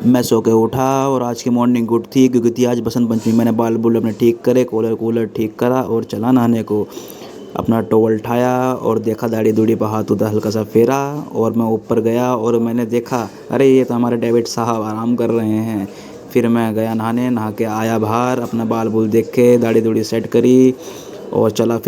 मैं सो के उठा और आज की मॉर्निंग गुड थी क्योंकि थी आज बसंत पंचमी। मैंने बाल बुल अपने ठीक करे, कूलर कूलर ठीक करा और चला नहाने को। अपना टॉवल उठाया और देखा दाढ़ी दूढ़ी पर हाथ उधर हल्का सा फेरा और मैं ऊपर गया और मैंने देखा अरे ये तो हमारे डेविड साहब आराम कर रहे हैं। फिर मैं गया नहाने, नहा के आया बाहर, अपना बाल बुल देख के दाढ़ी दूढ़ी सेट करी और चला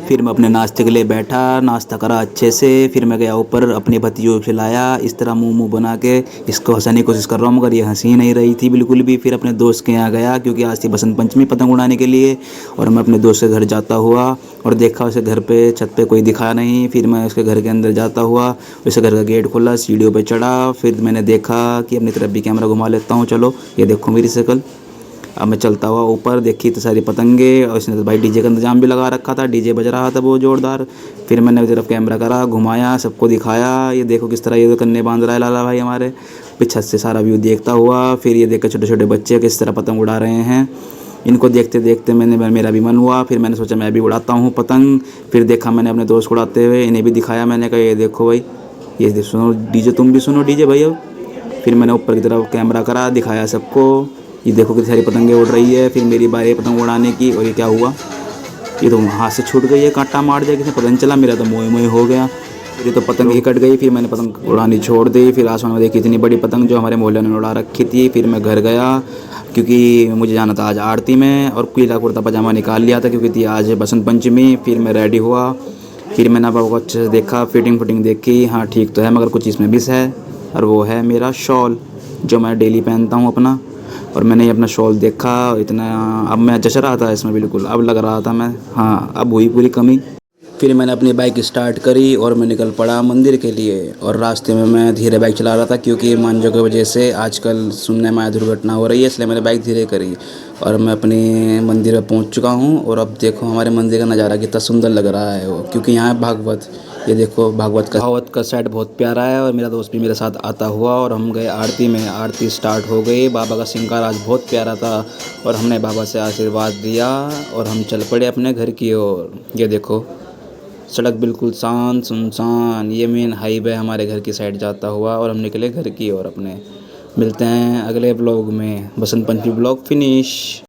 फिर मैं अपने नाश्ते के लिए बैठा, नाश्ता करा अच्छे से। फिर मैं गया ऊपर, अपनी भतीजों को खिलाया। इस तरह मुंह मुंह बना के इसको हंसाने की कोशिश कर रहा हूँ मगर ये हंसी नहीं रही थी बिल्कुल भी। फिर अपने दोस्त के यहाँ गया क्योंकि आज थी बसंत पंचमी, पतंग उड़ाने के लिए। और मैं अपने दोस्त के घर जाता हुआ और देखा उसे घर पे छत पे कोई दिखा नहीं। फिर मैं उसके घर के अंदर जाता हुआ, उसे घर का गेट खोला, सीढ़ियों पे चढ़ा। फिर मैंने देखा कि अपनी तरफ भी कैमरा घुमा लेता हूँ, चलो ये देखो मेरी शक्ल। अब मैं चलता हुआ ऊपर, देखी तो सारी पतंगे और इसने तो भाई डीजे का इंतजाम भी लगा रखा था, डीजे बज रहा था वो ज़ोरदार। फिर मैंने उस तरफ कैमरा करा, घुमाया, सबको दिखाया, ये देखो किस तरह ये तो कन्ने बांध रहा है लाला भाई हमारे। फिर छत से सारा व्यू देखता हुआ, फिर ये देखा छोटे छोटे बच्चे किस तरह पतंग उड़ा रहे हैं। इनको देखते देखते मेरा भी मन हुआ, फिर मैंने सोचा मैं भी उड़ाता हूँ पतंग। फिर देखा मैंने अपने दोस्त को उड़ाते हुए, इन्हें भी दिखाया। मैंने कहा ये देखो भाई, ये सुनो डीजे, तुम भी सुनो डीजे भाई अब। फिर मैंने ऊपर की तरफ कैमरा करा, दिखाया सबको, ये देखो कितनी सारी पतंगें उड़ रही है। फिर मेरी बारी पतंग उड़ाने की और ये क्या हुआ, ये तो हाथ से छूट गई है, कांटा मार दिया किसी, पता नहीं चला, मेरा तो मोए मोए हो गया। फिर ये तो पतंग ही कट गई। फिर मैंने पतंग उड़ानी छोड़ दी। फिर आसमान में देखी इतनी बड़ी पतंग जो हमारे मोहल्ले ने उड़ा रखी थी। फिर मैं घर गया क्योंकि मुझे जाना था आज आरती में, और पीला कुर्ता पजामा निकाल लिया था क्योंकि थी आज बसंत पंचमी। फिर मैं रेडी हुआ, फिर मैंने बाबू को अच्छे से देखा, फिटिंग देखी, हाँ ठीक तो है मगर कुछ इसमें मिस है, और वो है मेरा शॉल जो मैं डेली पहनता हूँ अपना। और मैंने ये अपना शॉल देखा, इतना अब मैं जच रहा था इसमें बिल्कुल, अब लग रहा था मैं, हाँ अब हुई पूरी कमी। फिर मैंने अपनी बाइक स्टार्ट करी और मैं निकल पड़ा मंदिर के लिए। और रास्ते में मैं धीरे बाइक चला रहा था क्योंकि मांझों की वजह से आजकल सुनने में दुर्घटना हो रही है, इसलिए मैंने बाइक धीरे करी। और मैं अपने मंदिर में पहुंच चुका हूं और अब देखो हमारे मंदिर का नज़ारा कितना सुंदर लग रहा है वो, क्योंकि यहाँ है भागवत। ये देखो भागवत का सेट बहुत प्यारा है और मेरा दोस्त भी मेरे साथ आता हुआ और हम गए आरती में। आरती स्टार्ट हो गई, बाबा का श्रृंगार आज बहुत प्यारा था और हमने बाबा से आशीर्वाद दिया और हम चल पड़े अपने घर की ओर। ये देखो सड़क बिल्कुल शांत सुनसान, ये मेन हाईवे हमारे घर की साइड जाता हुआ और हम निकले घर की ओर अपने। मिलते हैं अगले ब्लॉग में। Basant Panchami blog finish.